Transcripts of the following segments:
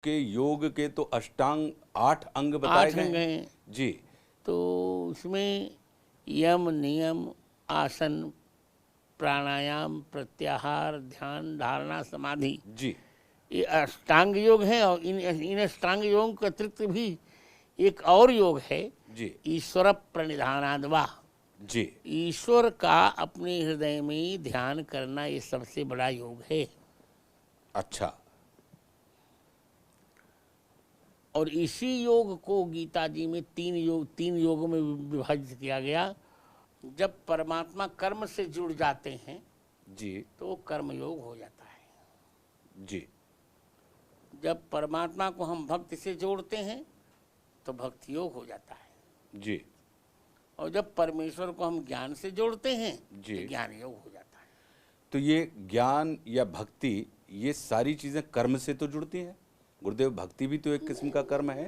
के योग के तो अष्टांग 8 अंग बताए 8 गए अंग हैं। हैं। जी। तो उसमें यम, नियम, आसन, प्राणायाम, प्रत्याहार, ध्यान, धारणा, समाधि, जी। ये अष्टांग योग है। और इन अष्टांग योग के अतिरिक्त भी एक और योग है, जी। ईश्वर प्रणिधानाद्वा। जी। ईश्वर का अपने हृदय में ध्यान करना ये सबसे बड़ा योग है। अच्छा। और इसी योग को गीता जी में तीन योगों में विभाजित किया गया। जब परमात्मा कर्म से जुड़ जाते हैं जी। तो कर्म योग हो जाता है। जी। जब परमात्मा को हम भक्ति से जोड़ते हैं तो भक्ति योग हो जाता है। जी। और जब परमेश्वर को हम ज्ञान से जोड़ते हैं जी। तो ज्ञान योग हो जाता है। तो ये ज्ञान या भक्ति, ये सारी चीजें कर्म से तो जुड़ती हैं गुरुदेव। भक्ति भी तो एक किस्म का कर्म है।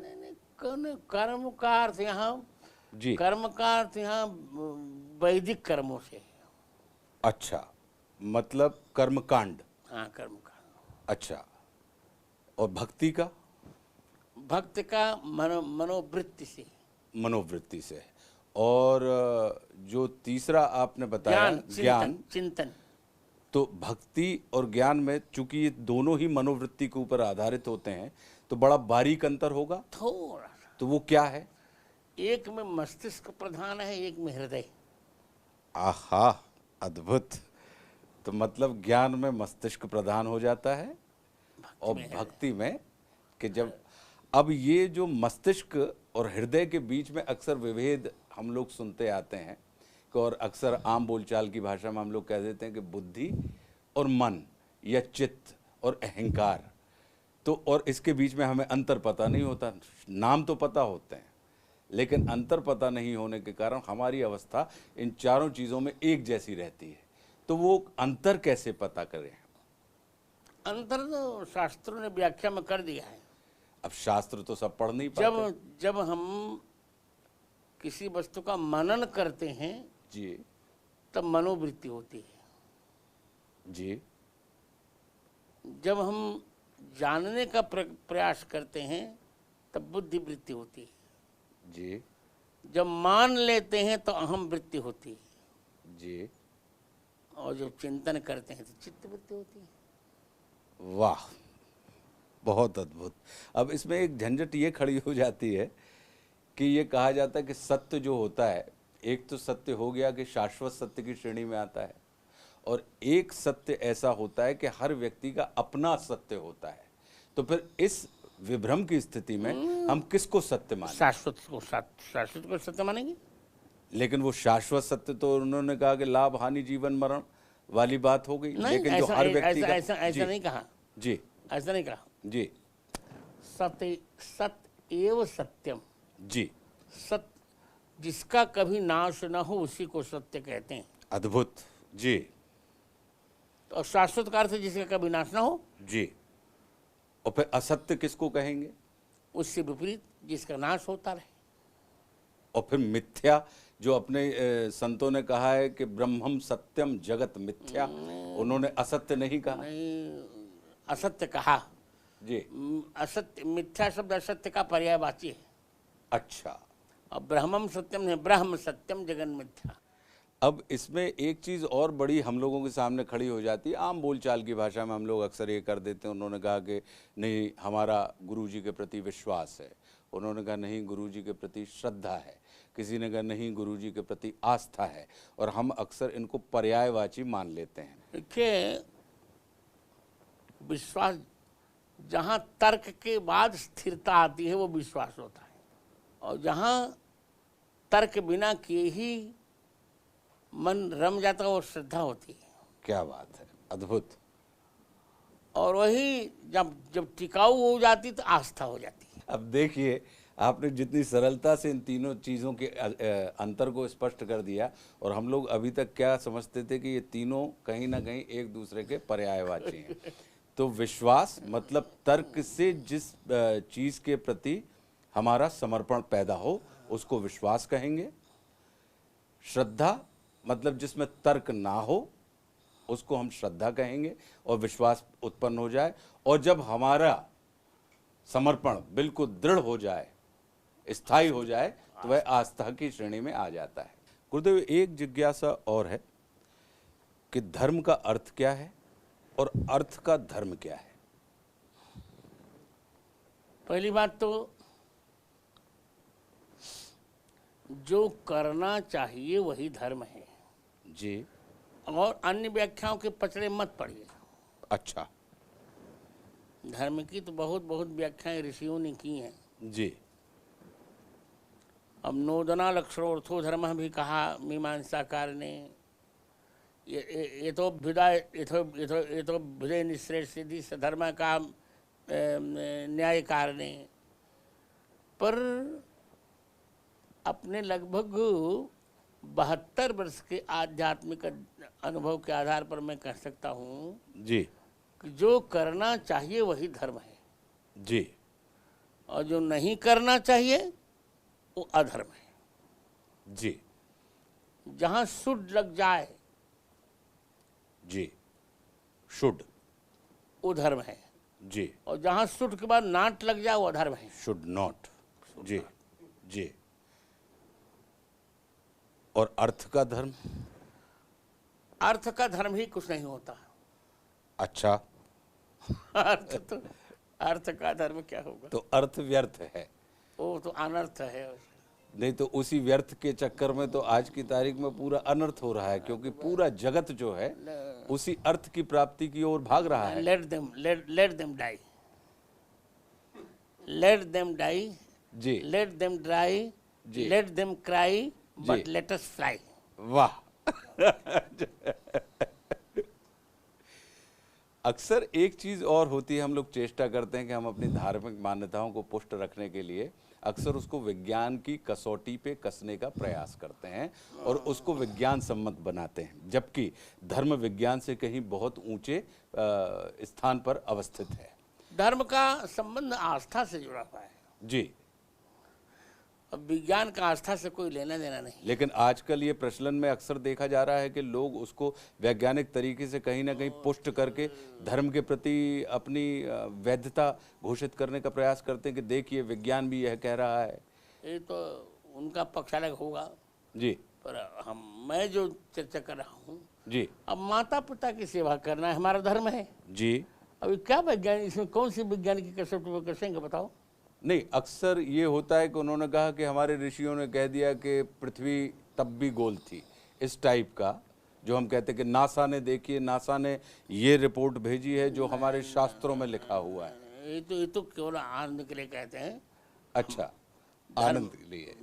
कर्म का अर्थ यहाँ, जी। कर्म का अर्थ यहाँ वैदिक कर्मों से है। अच्छा, मतलब कर्मकांड। हाँ, कर्म का। अच्छा, और भक्ति का? भक्त का मनोवृत्ति से, मनोवृत्ति से। और जो तीसरा आपने बताया ज्ञान, चिंतन। तो भक्ति और ज्ञान में चूंकि ये दोनों ही मनोवृत्ति के ऊपर आधारित होते हैं तो बड़ा बारीक अंतर होगा थोड़ा सा। तो वो क्या है? एक में मस्तिष्क प्रधान है, एक में हृदय। आहा, अद्भुत। तो मतलब ज्ञान में मस्तिष्क प्रधान हो जाता है और भक्ति में कि जब, अब ये जो मस्तिष्क और हृदय के बीच में अक्सर विभेद हम लोग सुनते आते हैं और अक्सर आम बोलचाल की भाषा में हम लोग कह देते हैं कि बुद्धि और मन या चित्त और अहंकार। तो और इसके बीच में हमें अंतर पता नहीं होता। नाम तो पता होते हैं लेकिन अंतर पता नहीं होने के कारण हमारी अवस्था इन चारों चीज़ों में एक जैसी रहती है। तो वो अंतर कैसे पता करें? अंतर तो शास्त्रों ने व्याख्या में कर दिया है। अब शास्त्र तो सब पढ़ नहीं पाते। जब हम किसी वस्तु का मनन करते हैं जी। तब मनोवृत्ति होती है। जी। जब हम जानने का प्रयास करते हैं तब बुद्धि वृत्ति होती है। जी। जब मान लेते हैं तो अहम वृत्ति होती है। जी। और जब चिंतन करते हैं तो चित्त वृत्ति होती है। वाह, बहुत अद्भुत। अब इसमें एक झंझट ये खड़ी हो जाती है कि ये कहा जाता है कि सत्य जो होता है, एक तो सत्य हो गया कि शाश्वत सत्य की श्रेणी में आता है, और एक सत्य ऐसा होता है कि हर व्यक्ति का अपना सत्य होता है। तो फिर इस विभ्रम की स्थिति में हम किसको सत्य मानें? शाश्वत को सत्य मानेंगे। लेकिन वो शाश्वत सत्य तो उन्होंने कहा कि लाभ हानि जीवन मरण वाली बात हो गई। लेकिन जो हर व्यक्ति का, ऐसा नहीं कहा। जी, ऐसा नहीं कहा। जी। सत्य एव सत्यम। जी। सत्य जिसका कभी नाश न हो उसी को सत्य कहते हैं। अद्भुत। जी। और शाश्वत का अर्थ जिसका कभी नाश न हो। जी। और फिर असत्य किसको कहेंगे? उससे विपरीत जिसका नाश होता रहे। और फिर मिथ्या, जो अपने संतों ने कहा है कि ब्रह्मम सत्यम जगत मिथ्या, उन्होंने असत्य नहीं कहा। नहीं, असत्य कहा। जी। असत्य, मिथ्या शब्द असत्य का पर्यायवाची है। अच्छा। और ब्रह्मम सत्यम नहीं, ब्रह्म सत्यम जगन मिथ्या। अब इसमें एक चीज़ और बड़ी हम लोगों के सामने खड़ी हो जाती है। आम बोलचाल की भाषा में हम लोग अक्सर ये कर देते हैं। उन्होंने कहा कि नहीं, हमारा गुरुजी के प्रति विश्वास है। उन्होंने कहा नहीं, गुरुजी के प्रति श्रद्धा है। किसी ने कहा नहीं, गुरुजी के प्रति आस्था है। और हम अक्सर इनको पर्यायवाची मान लेते हैं। देखिए, विश्वास जहाँ तर्क के बाद स्थिरता आती है वो विश्वास होता है। और जहाँ तर्क बिना किए ही मन रम जाता है वो श्रद्धा होती है। क्या बात है, अद्भुत। और वही जब टिकाऊ हो जाती तो आस्था हो जाती है। अब देखिए, आपने जितनी सरलता से इन तीनों चीज़ों के अंतर को स्पष्ट कर दिया, और हम लोग अभी तक क्या समझते थे कि ये तीनों कहीं ना कहीं एक दूसरे के पर्यायवाची हैं। तो विश्वास मतलब तर्क से जिस चीज़ के प्रति हमारा समर्पण पैदा हो उसको विश्वास कहेंगे। श्रद्धा मतलब जिसमें तर्क ना हो उसको हम श्रद्धा कहेंगे और विश्वास उत्पन्न हो जाए। और जब हमारा समर्पण बिल्कुल दृढ़ हो जाए, स्थायी हो जाए, तो वह आस्था की श्रेणी में आ जाता है। गुरुदेव, एक जिज्ञासा और है कि धर्म का अर्थ क्या है और अर्थ का धर्म क्या है? पहली बात तो जो करना चाहिए वही धर्म है जी। और अन्य व्याख्याओं के पचड़े मत पड़िए। अच्छा। धर्म की तो बहुत बहुत व्याख्याएं ऋषियों ने की हैं। जी। अब नोदना लक्षणोर्थो धर्म भी कहा मीमांसाकार ने। ये तो भिदय निश्रेष्ठ सिद्धि सधर्म का न्यायकार ने। पर अपने लगभग 72 वर्ष के आध्यात्मिक अनुभव के आधार पर मैं कह सकता हूँ जी। कि जो करना चाहिए वही धर्म है जी। और जो नहीं करना चाहिए वो अधर्म है। जी। जहाँ शुड लग जाए जी, शुड, वो धर्म है जी, और जहाँ शुड के बाद नाट लग जाए वो अधर्म है। Should not. जी। जी। और अर्थ का धर्म? अर्थ का धर्म ही कुछ नहीं होता। अच्छा। अर्थ का धर्म क्या होगा? तो अर्थ व्यर्थ है। वो तो अनर्थ है। नहीं तो उसी व्यर्थ के चक्कर में तो आज की तारीख में पूरा अनर्थ हो रहा है, क्योंकि पूरा जगत जो है उसी अर्थ की प्राप्ति की ओर भाग रहा है। let them die, let them die, ji. let them dry, ji. let them cry, but ji. let us fly। वाह। अक्सर एक चीज और होती है, हम लोग चेष्टा करते हैं कि हम अपनी धार्मिक मान्यताओं को पुष्ट रखने के लिए अक्सर उसको विज्ञान की कसौटी पे कसने का प्रयास करते हैं और उसको विज्ञान सम्मत बनाते हैं, जबकि धर्म विज्ञान से कहीं बहुत ऊंचे स्थान पर अवस्थित है। धर्म का संबंध आस्था से जुड़ा हुआ है। जी। अब विज्ञान का आस्था से कोई लेना देना नहीं। लेकिन आजकल ये प्रचलन में अक्सर देखा जा रहा है कि लोग उसको वैज्ञानिक तरीके से कहीं ना कहीं पुष्ट करके धर्म के प्रति अपनी वैधता घोषित करने का प्रयास करते हैं कि देखिए विज्ञान भी यह कह रहा है। ये तो उनका पक्ष अलग होगा जी। पर मैं जो चर्चा कर रहा हूँ जी। अब माता पिता की सेवा करना हमारा धर्म है। जी। अभी क्या वैज्ञानिक, इसमें कौन सी विज्ञान की कसौटी पर कसेंगे बताओ? नहीं, अक्सर ये होता है कि उन्होंने कहा कि हमारे ऋषियों ने कह दिया कि पृथ्वी तब भी गोल थी, इस टाइप का जो हम कहते हैं कि नासा ने, देखिए नासा ने ये रिपोर्ट भेजी है जो हमारे शास्त्रों में लिखा हुआ है। ये तो केवल आनंद के लिए कहते हैं। अच्छा, आनंद के लिए।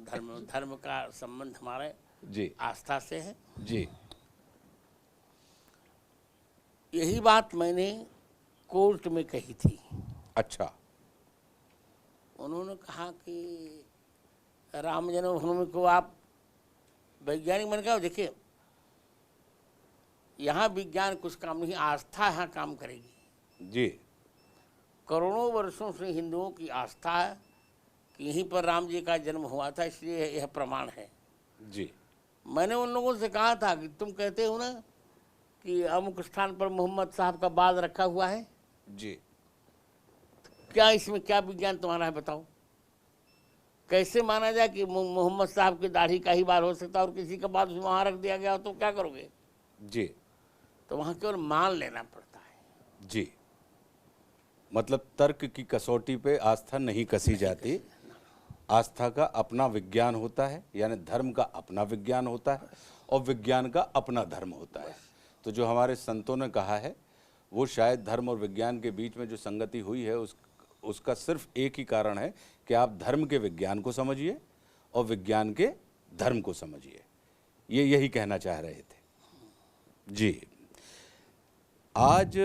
धर्म का संबंध हमारे जी आस्था से है। जी। यही बात मैंने कोर्ट में कही थी। अच्छा। उन्होंने कहा कि राम जन्मभूमि को आप वैज्ञानिक, मैंने कहा देखिए यहाँ विज्ञान कुछ काम नहीं, आस्था यहाँ काम करेगी। जी। करोड़ों वर्षों से हिंदुओं की आस्था है कि यहीं पर राम जी का जन्म हुआ था, इसलिए यह प्रमाण है। जी। मैंने उन लोगों से कहा था कि तुम कहते हो ना कि अमुक स्थान पर मोहम्मद साहब का बाल रखा हुआ है, जी। क्या इसमें क्या विज्ञान तुम्हारा है बताओ? कैसे माना जाए कि मोहम्मद साहब की दाढ़ी का ही बाल हो सकता है और किसी का बाल वहाँ रख दिया गया हो तो क्या करोगे? जी। तो वहाँ केवल मान लेना पड़ता है। जी। मतलब तर्क की कसौटी पे आस्था नहीं कसी जाती, आस्था का अपना विज्ञान होता है, यानी धर्म का अपना विज्ञान होता है और विज्ञान का अपना धर्म होता है। तो जो हमारे संतों ने कहा है वो शायद धर्म और विज्ञान के बीच में जो संगति हुई है उसका सिर्फ एक ही कारण है कि आप धर्म के विज्ञान को समझिए और विज्ञान के धर्म को समझिए। ये यही कहना चाह रहे थे। जी। आज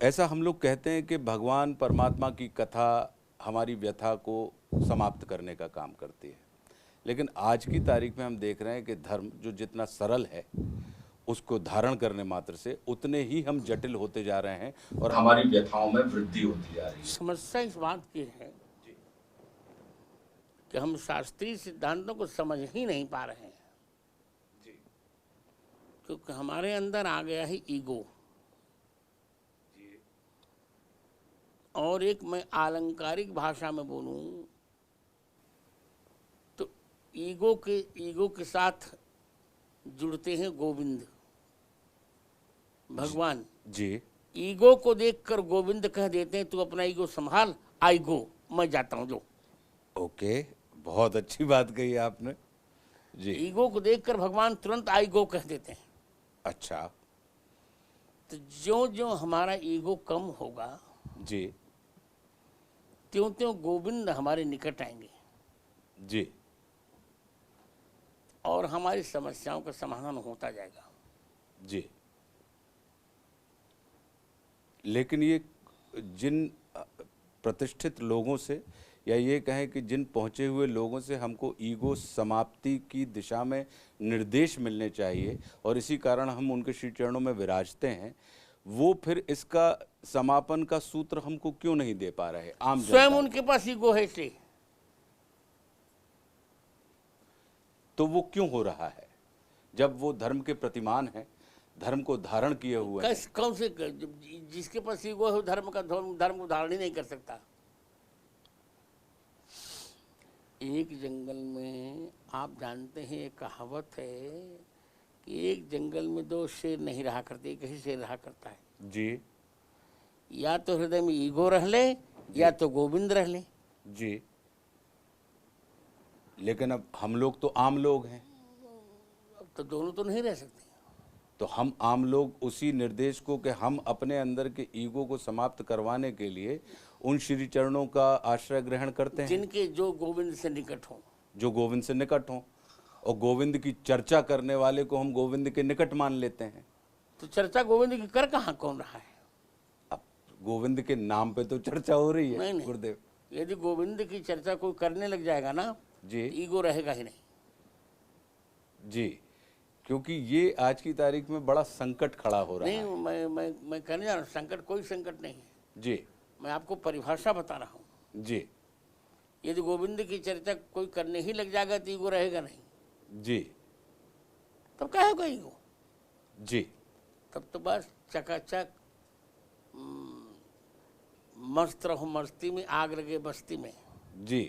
ऐसा हम लोग कहते हैं कि भगवान परमात्मा की कथा हमारी व्यथा को समाप्त करने का काम करती है, लेकिन आज की तारीख में हम देख रहे हैं कि धर्म जो जितना सरल है उसको धारण करने मात्र से उतने ही हम जटिल होते जा रहे हैं और हमारी व्यथाओं में वृद्धि होती जा रही है। समस्या इस बात की है कि हम शास्त्रीय सिद्धांतों को समझ ही नहीं पा रहे हैं, क्योंकि हमारे अंदर आ गया है ईगो। और एक मैं आलंकारिक भाषा में बोलूं तो ईगो के साथ जुड़ते हैं गोविंद भगवान। जी ईगो को देखकर गोविंद कह देते हैं तू अपना ईगो संभाल, आई गो, मैं जाता हूं जो। ओके, बहुत अच्छी बात कही आपने। जी, ईगो को देखकर भगवान तुरंत आई गो कह देते हैं। अच्छा। तो ज्यो ज्यो हमारा ईगो कम होगा जी त्यों त्यों गोविंद हमारे निकट आएंगे जी और हमारी समस्याओं का समाधान होता जाएगा। जी। लेकिन ये जिन प्रतिष्ठित लोगों से, या ये कहें कि जिन पहुंचे हुए लोगों से हमको ईगो समाप्ति की दिशा में निर्देश मिलने चाहिए और इसी कारण हम उनके श्री चरणों में विराजते हैं, वो फिर इसका समापन का सूत्र हमको क्यों नहीं दे पा रहे? आम स्वयं जनता उनके पास ईगो है इसलिए। तो वो क्यों हो रहा है जब वो धर्म के प्रतिमान है, धर्म को धारण किए हुए हैं? कौन से जिसके पास ईगो है वो धर्म को धारण ही नहीं कर सकता। एक जंगल में आप जानते हैं एक कहावत है कि एक जंगल में दो शेर नहीं रहा करते, एक ही शेर रहा करता है। जी या तो हृदय में ईगो रह ले या तो गोविंद रह ले। जी। लेकिन अब हम लोग तो आम लोग हैं, अब तो दोनों तो नहीं रह सकते। तो हम आम लोग उसी निर्देश को कि हम अपने अंदर के ईगो को समाप्त करवाने के लिए उन श्री चरणों का आश्रय ग्रहण करते हैं जिनके जो गोविंद से निकट हों, जो गोविंद से निकट हों, और गोविंद की चर्चा करने वाले को हम गोविंद के निकट मान लेते हैं। तो चर्चा गोविंद की कर कहाँ कौन रहा है? अब गोविंद के नाम पे तो चर्चा हो रही है। नहीं। गुरुदेव यदि गोविंद की चर्चा कोई करने लग जाएगा ना जी, ईगो रहेगा ही नहीं। जी, क्योंकि ये आज की तारीख में बड़ा संकट खड़ा हो रहा नहीं, है। मैं कहने जा रहा हूँ संकट कोई संकट नहीं है। जी मैं आपको परिभाषा बता रहा हूँ। जी यदि गोविंद की चर्चा कोई करने ही लग जाएगा तो ईगो रहेगा नहीं। जी तब क्या होगा ईगो? जी। तब तो बस चकाचक मस्त रहो मस्ती में, आग लगे बस्ती में। जी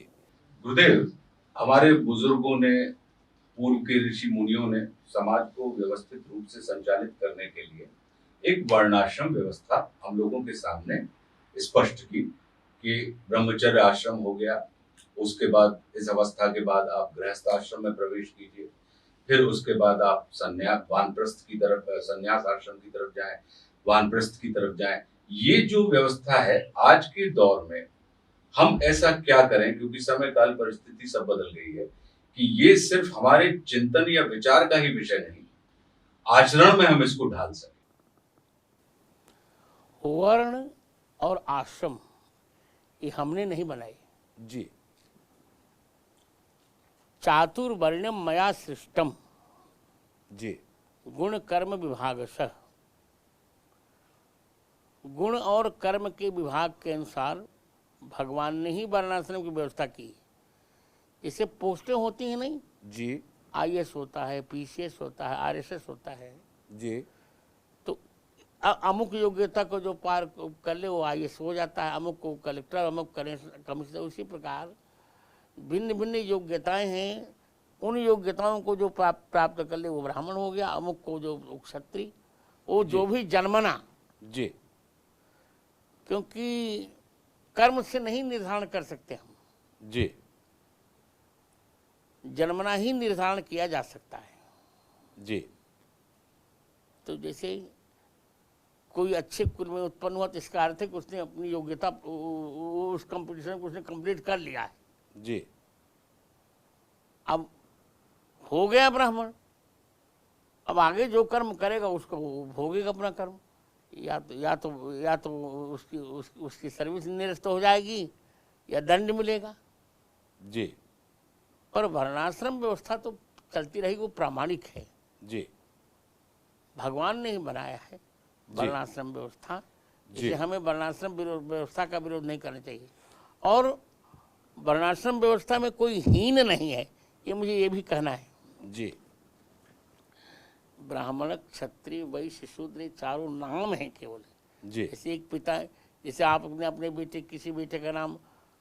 गुरुदेव, हमारे बुजुर्गों ने, पूर्व के ऋषि मुनियों ने समाज को व्यवस्थित रूप से संचालित करने के लिए एक वर्णाश्रम व्यवस्था हम लोगों के सामने स्पष्ट की कि ब्रह्मचर्य आश्रम हो गया, उसके बाद इस अवस्था के बाद आप गृहस्थ आश्रम में प्रवेश कीजिए, फिर उसके बाद आप वानप्रस्थ की तरफ, संन्यास आश्रम की तरफ जाएं, वानप्रस्थ की तरफ जाएं। ये जो व्यवस्था है आज के दौर में हम ऐसा क्या करें, क्योंकि समय काल परिस्थिति सब बदल गई है, कि ये सिर्फ हमारे चिंतन या विचार का ही विषय नहीं, आचरण में हम इसको ढाल सकें। वर्ण और आश्रम ये हमने नहीं बनाए। जी। चातुर्वर्ण्यम मया सृष्टम जी गुण कर्म विभागशः। गुण और कर्म के विभाग के अनुसार भगवान ने ही वर्णाश्रम की व्यवस्था की। इससे पोस्टें होती हैं नहीं, जी आईएएस होता है, पीसीएस होता है, आरएसएस होता है। जी तो अमुक योग्यता को जो पार कर ले वो आईएएस हो जाता है, अमुक को कलेक्टर, अमुक कमिश्नर। उसी प्रकार भिन्न भिन्न योग्यताएं हैं, उन योग्यताओं को जो प्राप्त कर ले वो ब्राह्मण हो गया, अमुक को जो क्षत्रिय, वो जो भी जन्मना। जी। क्योंकि कर्म से नहीं निर्धारण कर सकते हम, जी जन्मना ही निर्धारण किया जा सकता है। जी। तो जैसे कोई अच्छे कुल में उत्पन्न हुआ तो इसका अर्थ है कि उसने अपनी योग्यता उस कंपटीशन को उसने कंप्लीट कर लिया है। जी। अब हो गया ब्राह्मण, अब आगे जो कर्म करेगा उसको वो भोगेगा अपना कर्म। या तो उसकी सर्विस निरस्त हो जाएगी या दंड मिलेगा। जी पर वर्णाश्रम व्यवस्था तो चलती रहेगी, वो प्रामाणिक है। जी। भगवान ने ही बनाया है वर्णाश्रम व्यवस्था। जी। इसलिए हमें वर्णाश्रम व्यवस्था का विरोध नहीं करना चाहिए। और वर्णाश्रम व्यवस्था में कोई हीन नहीं है, ये मुझे ये भी कहना है। जी। ब्राह्मण, क्षत्रिय, वैश्य, शूद्र चारों नाम हैं केवल। जी। जैसे एक पिता जैसे आपने अपने बेटे किसी बेटे का नाम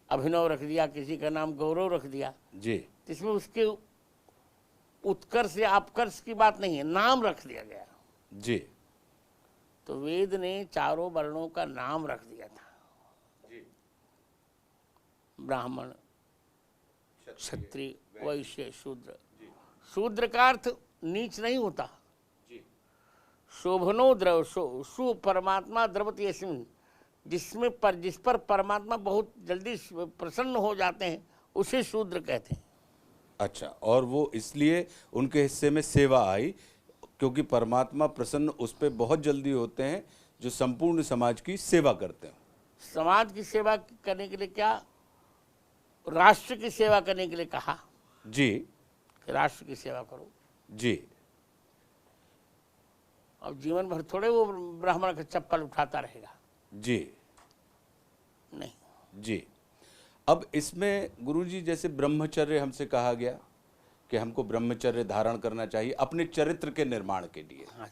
अभिनव रख दिया, किसी का नाम गौरव रख दिया, जी इसमें उसके उत्कर्ष या अपकर्ष की बात नहीं है, नाम रख दिया गया। जी तो वेद ने चारों वर्णों का नाम रख दिया था, ब्राह्मण, क्षत्रिय, वैश्य, शूद्र। शूद्र का अर्थ नीच नहीं होता। शोभनो द्रव सु परमात्मा द्रवती यस्मिन्, जिस पर परमात्मा बहुत जल्दी प्रसन्न हो जाते हैं उसे शूद्र कहते हैं। अच्छा, और वो इसलिए उनके हिस्से में सेवा आई क्योंकि परमात्मा प्रसन्न उस पर बहुत जल्दी होते हैं जो संपूर्ण समाज की सेवा करते हैं। समाज की सेवा करने के लिए क्या, राष्ट्र की सेवा करने के लिए कहा जी कि राष्ट्र की सेवा करो। जी अब जीवन भर थोड़े वो ब्राह्मण का चप्पल उठाता रहेगा। जी नहीं। जी अब इसमें गुरुजी जैसे ब्रह्मचर्य हमसे कहा गया कि हमको ब्रह्मचर्य धारण करना चाहिए अपने चरित्र के निर्माण के लिए। हाँ।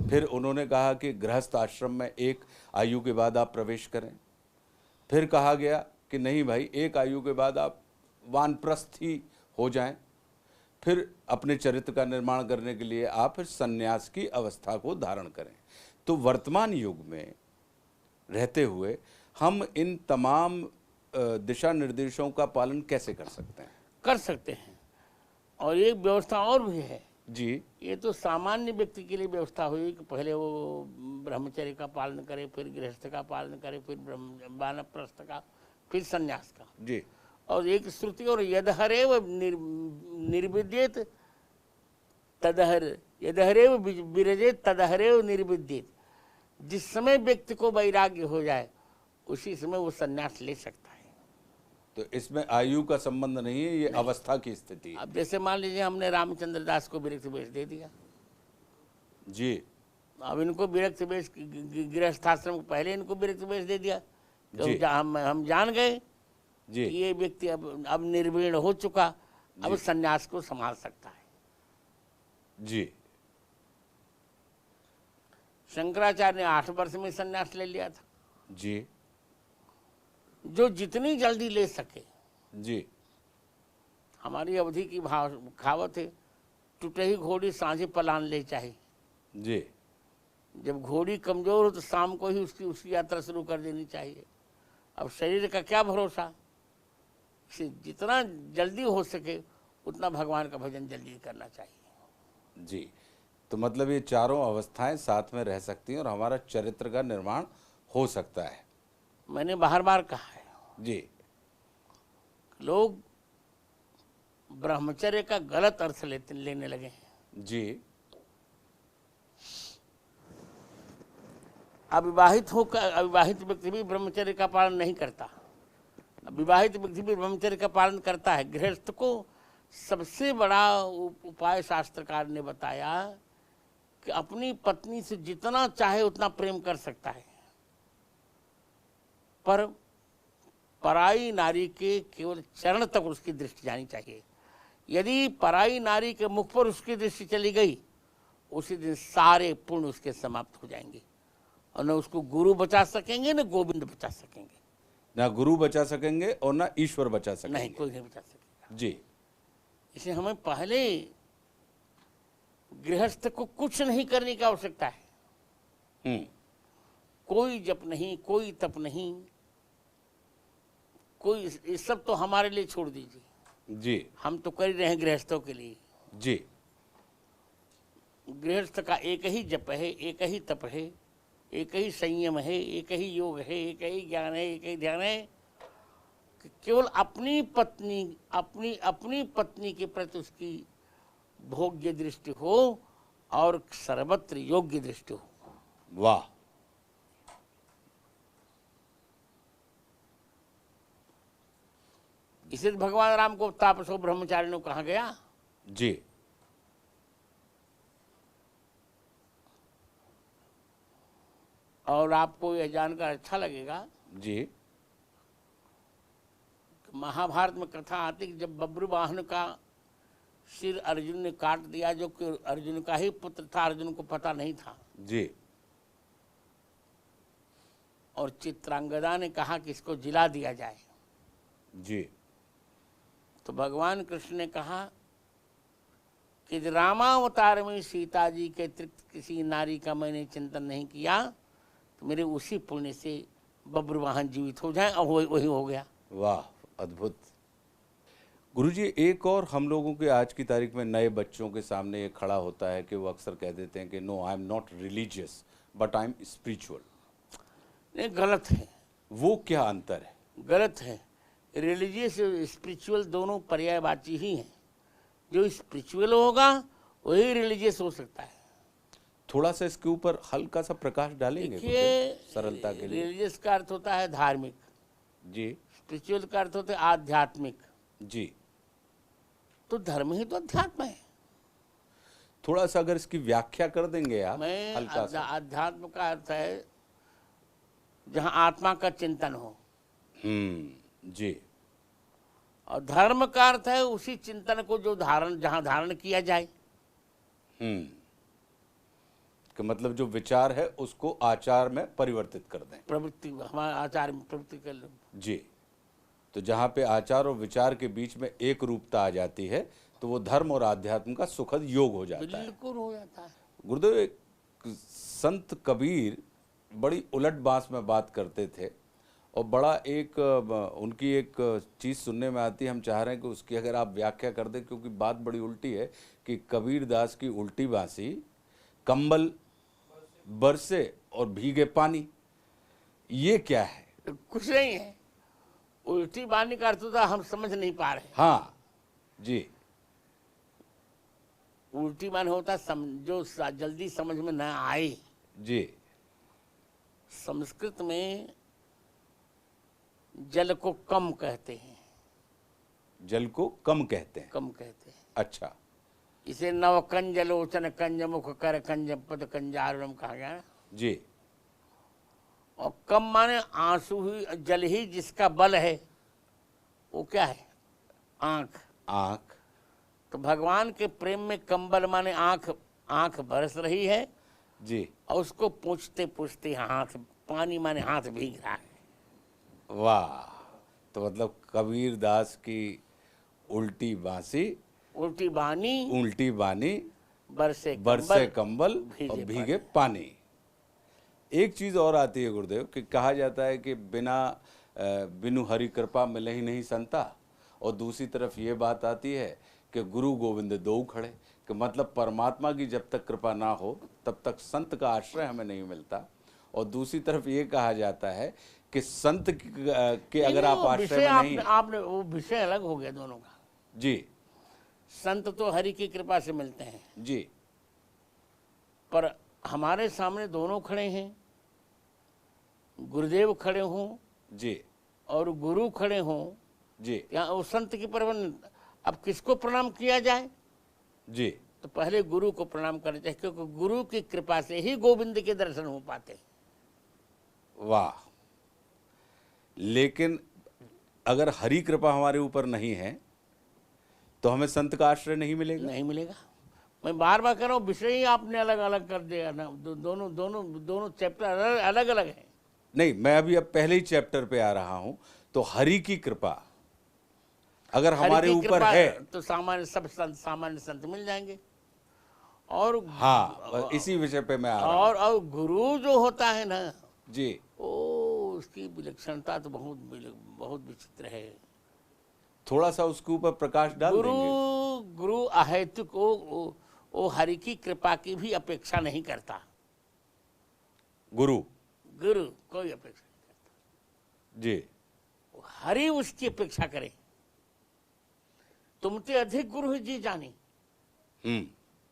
फिर उन्होंने कहा कि गृहस्थ आश्रम में एक आयु के बाद आप प्रवेश करें। फिर कहा गया कि नहीं भाई, एक आयु के बाद आप वानप्रस्थ ही हो जाएं। फिर अपने चरित्र का निर्माण करने के लिए आप फिर संन्यास की अवस्था को धारण करें। तो वर्तमान युग में रहते हुए हम इन तमाम दिशा निर्देशों का पालन कैसे कर सकते हैं? कर सकते हैं। और एक व्यवस्था और भी है जी। ये तो सामान्य व्यक्ति के लिए व्यवस्था हुई कि पहले वो ब्रह्मचर्य का पालन करे, फिर गृहस्थ का पालन करे, फिर वानप्रस्थ का, फिर संन्यास का। जी। और एक श्रुति और यदहरेव निर्विद्येत तदहर, यदहरेव विरजेत तदहरेव निर्विद्येत। जिस समय व्यक्ति को वैराग्य हो जाए उसी समय वो संन्यास ले सकता है। तो इसमें आयु का संबंध नहीं है, ये अवस्था की स्थिति है। अब जैसे मान लीजिए हमने रामचंद्र दास को विरक्त वेश दे दिया जी। अब इनको विरक्त वेश, गृहस्थाश्रम को पहले इनको विरक्त वेश दे दिया जी। तो हम जान गए जी। कि ये व्यक्ति अब निर्वीण हो चुका, अब संन्यास को संभाल सकता है। जी। शंकराचार्य ने 8 वर्ष में संन्यास ले लिया था। जी। जो जितनी जल्दी ले सके। जी। हमारी अवधि की कहावत है, टूटे ही घोड़ी सांझे पलान ले चाहिए। जी। जब घोड़ी कमजोर हो तो शाम को ही उसकी यात्रा शुरू कर देनी चाहिए। अब शरीर का क्या भरोसा, इसे जितना जल्दी हो सके उतना भगवान का भजन जल्दी करना चाहिए। जी। तो मतलब ये चारों अवस्थाएं साथ में रह सकती हैं और हमारा चरित्र का निर्माण हो सकता है। मैंने बार बार कहा है जी। लोग ब्रह्मचर्य का गलत अर्थ लेने लगे हैं। जी। अविवाहित व्यक्ति भी ब्रह्मचर्य का पालन नहीं करता, विवाहित व्यक्ति भी ब्रह्मचर्य का पालन करता है। गृहस्थ को सबसे बड़ा उपाय शास्त्रकार ने बताया कि अपनी पत्नी से जितना चाहे उतना प्रेम कर सकता है, पर पराई नारी के केवल चरण तक उसकी दृष्टि जानी चाहिए। यदि पराई नारी के मुख पर उसकी दृष्टि चली गई उसी दिन सारे पुण्य उसके समाप्त हो जाएंगे और न उसको गुरु बचा सकेंगे न गोविंद बचा सकेंगे। ना गुरु बचा सकेंगे और ना ईश्वर बचा सकेंगे। नहीं, कोई नहीं बचा सकेगा। जी। इसलिए हमें पहले गृहस्थ को कुछ नहीं करने की आवश्यकता है। कोई जप नहीं, कोई तप नहीं, कोई, ये सब तो हमारे लिए छोड़ दीजिए। जी। हम तो कर ही रहे हैं गृहस्थों के लिए। जी। गृहस्थ का एक ही जप है, एक ही तप है, एक ही संयम है, एक ही योग है, एक ही ज्ञान है, एक ही ध्यान है कि केवल अपनी पत्नी के प्रति उसकी भोग्य दृष्टि हो और सर्वत्र योग्य दृष्टि हो। वाह। इसे भगवान राम को तापसो ब्रह्मचारिणों कहा गया। जी। और आपको यह जानकर अच्छा लगेगा जी। महाभारत में कथा आती कि जब बब्रुवाहन का सिर अर्जुन ने काट दिया, जो कि अर्जुन का ही पुत्र था, अर्जुन को पता नहीं था। जी। और चित्रांगदा ने कहा कि इसको जिला दिया जाए। जी। तो भगवान कृष्ण ने कहा कि रामावतार में सीता जी के अतिरिक्त किसी नारी का मैंने चिंतन नहीं किया, तो मेरे उसी पुण्य से बब्रवाहन जीवित हो जाए, और वही हो गया। वाह, अद्भुत। गुरुजी, एक और हम लोगों के आज की तारीख में नए बच्चों के सामने ये खड़ा होता है कि वो अक्सर कह देते हैं कि no, I am not religious but I am spiritual. नहीं, गलत है। वो क्या अंतर है? गलत है। रिलीजियस और स्पिरिचुअल दोनों पर्यायवाची ही हैं। जो स्पिरिचुअल होगा वही रिलीजियस हो सकता है। थोड़ा सा इसके ऊपर हल्का सा प्रकाश डालेंगे देखिए, सरलता के लिए? रिलीजियस का अर्थ होता है धार्मिक, जी। स्पिरिचुअल का अर्थ होता है आध्यात्मिक। जी। तो धर्म ही तो अध्यात्म है। थोड़ा सा अगर इसकी व्याख्या कर देंगे आप मैं हल्का सा। अध्यात्म का अर्थ है जहाँ आत्मा का चिंतन हो, जी। और धर्म का अर्थ है उसी चिंतन को जो जहाँ धारण किया जाए। कि मतलब जो विचार है उसको आचार में परिवर्तित कर दें, प्रवृत्ति, हमारे आचार में प्रवृत्ति कर लो। जी। तो जहाँ पे आचार और विचार के बीच में एक रूपता आ जाती है तो वो धर्म और आध्यात्म का सुखद योग हो जाता है। बिल्कुल हो जाता है। गुरुदेव, एक संत कबीर बड़ी उलट बांस में बात करते थे, और बड़ा एक उनकी एक चीज़ सुनने में आती है, हम चाह रहे हैं कि उसकी अगर आप व्याख्या कर दें, क्योंकि बात बड़ी उल्टी है कि कबीर दास की उल्टी बांसी, कंबल बरसे और भीगे पानी, ये क्या है? कुछ नहीं है। उल्टी बानी का अर्थ होता हम समझ नहीं पा रहे। हाँ जी। उल्टी बानी होता जो जल्दी समझ में न आए। जी। संस्कृत में जल को कम कहते हैं। जल को कम कहते हैं? कम कहते हैं। अच्छा। इसे नव कंज लोचन कंज मुख कर कंज पद कंजारुणम कहा गया ना। जी। और कम माने आंसू ही, जल ही जिसका बल है, वो क्या है? आंख। आंख। तो भगवान के प्रेम में कंबल माने आंख, आंख बरस रही है जी। और उसको पूछते पूछते हाथ, पानी माने हाथ भीग रहा है। वाह। तो मतलब कबीर दास की उल्टी बांसी, उल्टी बानी बरसे कंबल और भीगे पानी। एक चीज और आती है गुरुदेव कि कहा जाता है कि बिनु हरि कृपा मिले ही नहीं संता, और दूसरी तरफ ये बात आती है कि गुरु गोविंद दो खड़े, कि मतलब परमात्मा की जब तक कृपा ना हो तब तक संत का आश्रय हमें नहीं मिलता, और दूसरी तरफ ये कहा जाता है कि संत के अगर आप आश्रय में नहीं, आपने वो विषय अलग हो गया दोनों का। जी। संत तो हरि की कृपा से मिलते हैं जी। पर हमारे सामने दोनों खड़े हैं, गुरुदेव खड़े हों जी और गुरु खड़े हों जी। या वो संत की परवन, अब किसको प्रणाम किया जाए? जी। तो पहले गुरु को प्रणाम करना चाहिए, क्योंकि गुरु की कृपा से ही गोविंद के दर्शन हो पाते। वाह। लेकिन अगर हरि कृपा हमारे ऊपर नहीं है तो हमें संत का आश्रय नहीं मिलेगा? नहीं मिलेगा। मैं बार बार कह रहा हूँ, विषय ही आपने अलग अलग कर दिया ना। दोनों चैप्टर अलग अलग हैं। नहीं, मैं अभी अब पहले ही चैप्टर पे आ रहा हूं। तो हरि की कृपा अगर हमारे ऊपर है तो सामान्य संत मिल जाएंगे। और हाँ, इसी विषय पे मैं आ रहा हूं। और गुरु जो होता है ना जी, उसकी विलक्षणता तो बहुत विचित्र है। थोड़ा सा उसके ऊपर प्रकाश डाल देंगे? गुरु अहेतुक वो हरि की कृपा की भी अपेक्षा नहीं करता। गुरु कोई अपेक्षा नहीं करता जी। हरि उसकी अपेक्षा करे। तुमते अधिक गुरु ही जी जानी।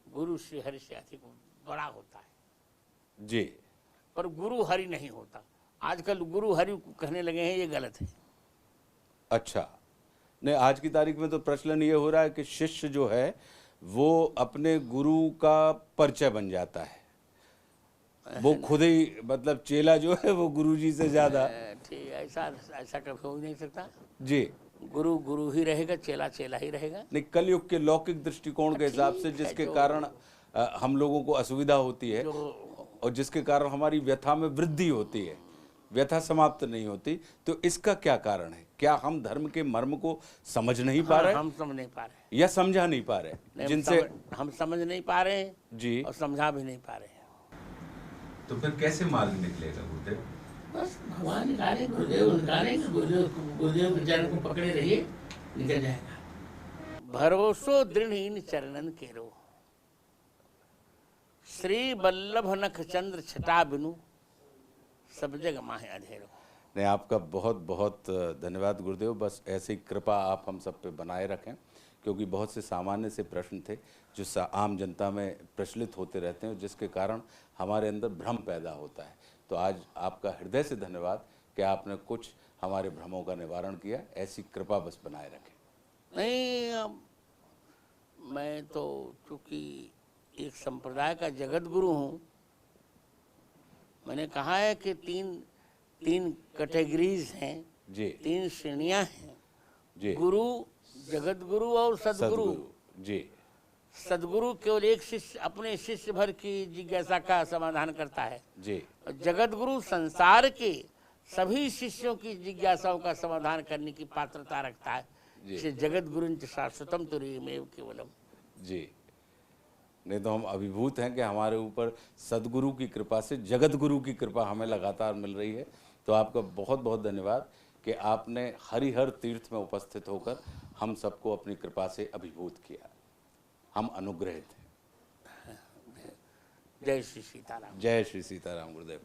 गुरु से हरि से अधिक बड़ा होता है जी। पर गुरु हरि नहीं होता। आजकल गुरु हरि कहने लगे हैं, ये गलत है। अच्छा। नहीं, आज की तारीख में तो प्रचलन ये हो रहा है कि शिष्य जो है वो अपने गुरु का परिचय बन जाता है। वो खुद ही, मतलब चेला जो है वो गुरु जी से ज्यादा। ठीक, ऐसा कभी हो नहीं सकता जी। गुरु ही रहेगा, चेला ही रहेगा। नहीं, कलयुग के लौकिक दृष्टिकोण के हिसाब से, जिसके कारण हम लोगों को असुविधा होती है और जिसके कारण हमारी व्यथा में वृद्धि होती है, व्यथा समाप्त नहीं होती, तो इसका क्या कारण है? क्या हम धर्म के मर्म को समझ नहीं पा रहे, हम समझ नहीं पा रहे, या समझा नहीं पा रहे? नहीं, जिनसे हम समझ नहीं पा रहे हैं जी, और समझा भी नहीं पा रहे हैं। तो फिर कैसे मार्ग निकलेगा गुरुदेव? बस भगवान निकाले, गुरुदेव निकालेंगे, गुरुदेव के चरण को पकड़े रहिए, निकल जाएगा। भरोसो दृढ़ चरणन केरो, श्री वल्लभ नख चंद्र छटा बिनु, सब जग माहे अंधेरो। नहीं, आपका बहुत बहुत धन्यवाद गुरुदेव। बस ऐसी कृपा आप हम सब पे बनाए रखें, क्योंकि बहुत से सामान्य से प्रश्न थे जो आम जनता में प्रचलित होते रहते हैं, जिसके कारण हमारे अंदर भ्रम पैदा होता है। तो आज आपका हृदय से धन्यवाद कि आपने कुछ हमारे भ्रमों का निवारण किया। ऐसी कृपा बस बनाए रखें। नहीं, मैं तो चूँकि एक संप्रदाय का जगत गुरु हूँ, मैंने कहा है कि तीन कैटेगरीज हैं जी, 3 श्रेणियां हैं जी, गुरु, जगत गुरु और सदगुरु। जी, सदगुरु केवल एक शिष्य अपने शिष्य भर की जिज्ञासा का समाधान करता है, जी, जगत गुरु संसार के सभी शिष्यों की जिज्ञासाओं का समाधान करने की पात्रता रखता है। इसे जगत गुरु शाश्वतम तुरीमेव केवलम। जी। नहीं तो हम अभिभूत हैं कि हमारे ऊपर सदगुरु की कृपा से जगत गुरु की कृपा हमें लगातार मिल रही है। तो आपका बहुत बहुत धन्यवाद कि आपने हरिहर तीर्थ में उपस्थित होकर हम सबको अपनी कृपा से अभिभूत किया। हम अनुग्रहित हैं। जय श्री सीताराम। जय श्री सीताराम गुरुदेव।